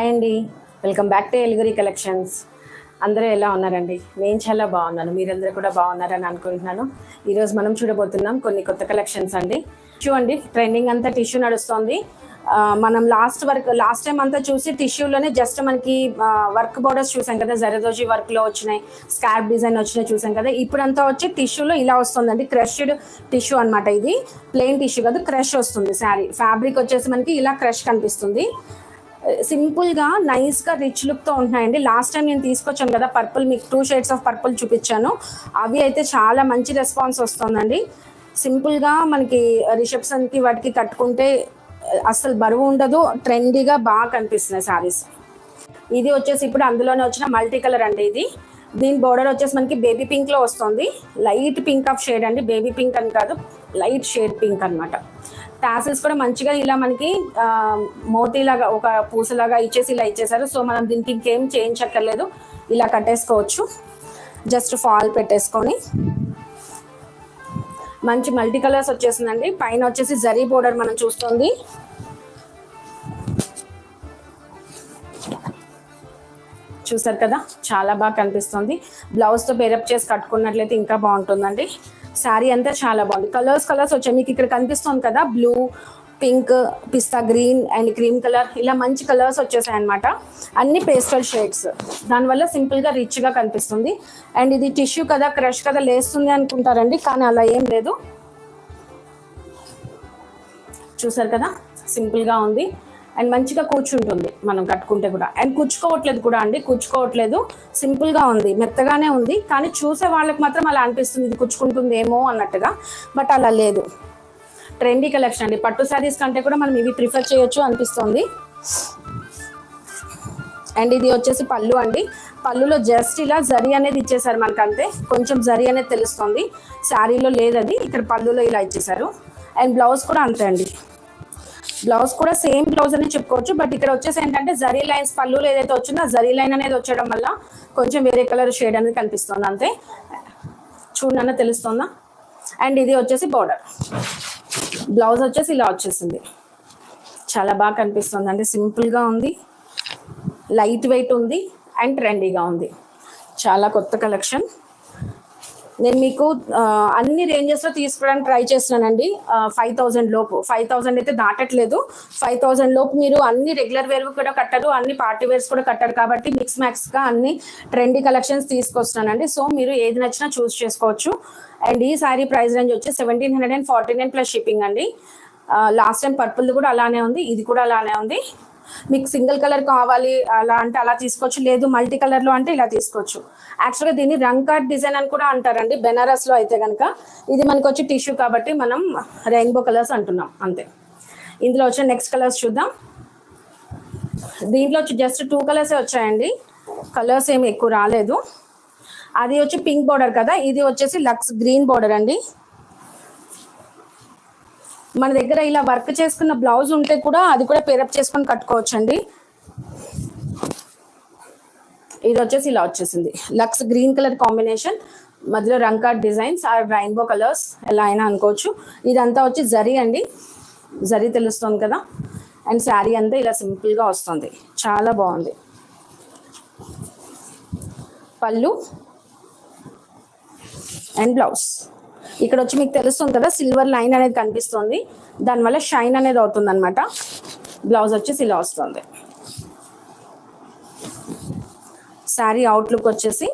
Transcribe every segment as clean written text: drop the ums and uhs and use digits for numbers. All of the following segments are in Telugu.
హాయ్ అండి, వెల్కమ్ బ్యాక్ టు ఎలిగురి కలెక్షన్స్. అందరూ ఎలా ఉన్నారండి? నేను చాలా బాగున్నాను, మీరందరూ కూడా బాగున్నారని అనుకుంటున్నాను. ఈరోజు మనం చూడబోతున్నాం కొన్ని కొత్త కలెక్షన్స్ అండి. టిష్యూ అండి, ట్రెండింగ్ అంతా టిష్యూ నడుస్తుంది. మనం లాస్ట్ టైం అంతా చూసి టిష్యూలోనే జస్ట్ మనకి వర్క్ బోర్డర్స్ చూసాం కదా, జరదోజీ వర్క్లో వచ్చినాయి, స్కార్ప్ డిజైన్ వచ్చినాయి చూసాం కదా. ఇప్పుడంతా వచ్చి టిష్యూలో ఇలా వస్తుందండి, క్రష్డ్ టిష్యూ అనమాట. ఇది ప్లెయిన్ టిష్యూ కాదు, క్రష్ వస్తుంది. శారీ ఫ్యాబ్రిక్ వచ్చేసి మనకి ఇలా క్రష్ కనిపిస్తుంది. సింపుల్గా నైస్గా రిచ్ లుక్తో ఉంటున్నాయండి. లాస్ట్ టైం నేను తీసుకొచ్చాను కదా పర్పుల్, మీకు 2 షేడ్స్ ఆఫ్ పర్పుల్ చూపించాను. అవి అయితే చాలా మంచి రెస్పాన్స్ వస్తుందండి. సింపుల్గా మనకి రిసెప్షన్కి వాటికి కట్టుకుంటే అసలు బరువు ఉండదు, ట్రెండీగా బాగా కనిపిస్తున్నాయి శారీస్. ఇది వచ్చేసి ఇప్పుడు అందులోనే వచ్చిన మల్టీ కలర్ అండి. ఇది దీని బోర్డర్ వచ్చేసి మనకి బేబీ పింక్లో వస్తుంది. లైట్ పింక్ ఆఫ్ షేడ్ అండి, బేబీ పింక్ అని కాదు, లైట్ షేడ్ పింక్ అనమాట. టాసిల్స్ కూడా మంచిగా ఇలా మనకి మోతీలాగా ఒక పూసలాగా ఇచ్చేసి ఇలా ఇచ్చేసారు. సో మనం దీనికి ఇంకేం చేయించక్కర్లేదు, ఇలా కట్టేసుకోవచ్చు. జస్ట్ ఫాల్ పెట్టేసుకొని మంచి మల్టీ కలర్స్ వచ్చేసిందండి. పైన వచ్చేసి జరీ బోర్డర్ మనం చూస్తుంది. చూసారు కదా, చాలా బాగా కనిపిస్తుంది. బ్లౌజ్తో పేరప్ చేసి కట్టుకున్నట్లయితే ఇంకా బాగుంటుందండి. శారీ అంతా చాలా బాగుంది. కలర్స్ వచ్చాయి మీకు ఇక్కడ కనిపిస్తుంది కదా, blue, pink, pista green and cream colour, ఇలా మంచి కలర్స్ వచ్చేసాయి అనమాట. అన్ని పేస్టల్ షేడ్స్, దానివల్ల సింపుల్గా రిచ్గా కనిపిస్తుంది. అండ్ ఇది టిష్యూ కదా, క్రష్ కదా, లేస్తుంది అనుకుంటారండి, కానీ అలా ఏం లేదు. చూసారు కదా, సింపుల్గా ఉంది అండ్ మంచిగా కూర్చుంటుంది మనం కట్టుకుంటే కూడా. అండ్ కుచ్చుకోవట్లేదు, సింపుల్గా ఉంది, మెత్తగానే ఉంది. కానీ చూసే వాళ్ళకి మాత్రం అలా అనిపిస్తుంది ఇది కుచ్చుకుంటుంది ఏమో అన్నట్టుగా, బట్ అలా లేదు. ట్రెండీ కలెక్షన్ అండి. పట్టు శారీస్ కంటే కూడా మనం ఇవి ప్రిఫర్ చేయొచ్చు అనిపిస్తుంది. అండ్ ఇది వచ్చేసి పళ్ళు అండి. పళ్ళులో జస్ట్ ఇలా జరీ అనేది ఇచ్చేసారు మనకు, అంతే. కొంచెం జరీ అనేది తెలుస్తుంది, శారీలో లేదది, ఇక్కడ పళ్ళులో ఇలా ఇచ్చేసారు. అండ్ బ్లౌజ్ కూడా అంతే అండి, బ్లౌజ్ కూడా సేమ్ బ్లౌజ్ అని చెప్పుకోవచ్చు. బట్ ఇక్కడ వచ్చేసి ఏంటంటే జరీ లైన్స్, పళ్ళులో ఏదైతే వచ్చిందో జరీ లైన్ అనేది వచ్చేయడం వల్ల కొంచెం వేరే కలర్ షేడ్ అనేది కనిపిస్తుంది, అంతే. చూడన్నా తెలుస్తుందా. అండ్ ఇది వచ్చేసి బోర్డర్, బ్లౌజ్ వచ్చేసి ఇలా వచ్చేసింది. చాలా బాగా కనిపిస్తుంది అండి, సింపుల్గా ఉంది, లైట్ వెయిట్ ఉంది అండ్ ట్రెండీగా ఉంది. చాలా కొత్త కలెక్షన్. నేను మీకు అన్ని రేంజెస్లో తీసుకోవడానికి ట్రై చేస్తున్నానండి. 5000 లోపు, 5000 అయితే దాటట్లేదు. 5000 లోపు మీరు అన్ని రెగ్యులర్ వేర్ కూడా కట్టరు, అన్ని పార్టీ వేర్స్ కూడా కట్టరు. కాబట్టి మిక్స్ మ్యాక్స్గా అన్ని ట్రెండీ కలెక్షన్స్ తీసుకొస్తున్నానండి. సో మీరు ఏది నచ్చినా చూస్ చేసుకోవచ్చు. అండ్ ఈ శారీ ప్రైస్ రేంజ్ వచ్చి 1749 ప్లస్ షిప్పింగ్ అండి. లాస్ట్ టైం పర్పుల్ది కూడా అలానే ఉంది, ఇది కూడా అలానే ఉంది. మీకు సింగిల్ కలర్ కావాలి అలా అంటే అలా తీసుకోవచ్చు, లేదు మల్టీ కలర్లో అంటే ఇలా తీసుకోవచ్చు. యాక్చువల్గా దీన్ని రంగ్ కార్డ్ డిజైన్ అని కూడా అంటారండి బెనారస్లో అయితే కనుక. ఇది మనకు వచ్చి టిష్యూ కాబట్టి మనం రెయిన్బో కలర్స్ అంటున్నాం, అంతే. ఇందులో వచ్చిన నెక్స్ట్ కలర్స్ చూద్దాం. దీంట్లో వచ్చి జస్ట్ 2 కలర్సే వచ్చాయండి, కలర్స్ ఏమి ఎక్కువ రాలేదు. అది వచ్చి పింక్ బోర్డర్ కదా, ఇది వచ్చేసి లక్స్ గ్రీన్ బోర్డర్ అండి. మన దగ్గర ఇలా వర్క్ చేసుకున్న బ్లౌజ్ ఉంటే కూడా అది కూడా పేరప్ చేసుకొని కట్టుకోవచ్చు అండి. ఇది వచ్చేసి ఇలా వచ్చేసింది, లక్స్ గ్రీన్ కలర్ కాంబినేషన్, మధ్యలో రంగ్ card designs or rainbow colours ఎలా అయినా అనుకోవచ్చు. ఇదంతా వచ్చి జరీ అండి, జరీ తెలుస్తుంది కదా. అండ్ శారీ అంతా ఇలా సింపుల్గా వస్తుంది, చాలా బాగుంది. పళ్ళు అండ్ బ్లౌజ్ ఇక్కడ వచ్చి మీకు తెలుస్తుంది కదా, సిల్వర్ లైన్ అనేది కనిపిస్తుంది, దానివల్ల షైన్ అనేది అవుతుంది అనమాట. బ్లౌజ్ వచ్చేసి ఇలా వస్తుంది. శారీ అవుట్లుక్ వచ్చేసి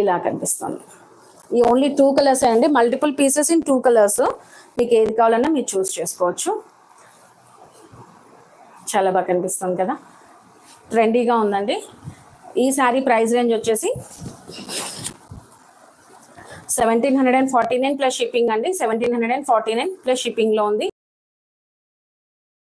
ఇలా కనిపిస్తుంది. ఈ ఓన్లీ 2 కలర్స్ అండి, మల్టిపుల్ పీసెస్ ఇన్ 2 కలర్స్. మీకు ఏది కావాలన్నా మీరు చూస్ చేసుకోవచ్చు. చాలా బాగా కనిపిస్తుంది కదా, ట్రెండీగా ఉందండి. ఈ శారీ ప్రైస్ రేంజ్ వచ్చేసి 1749 ప్లస్ షిప్పింగ్ అండి. 1749 ప్లస్ షిప్పింగ్లో ఉంది.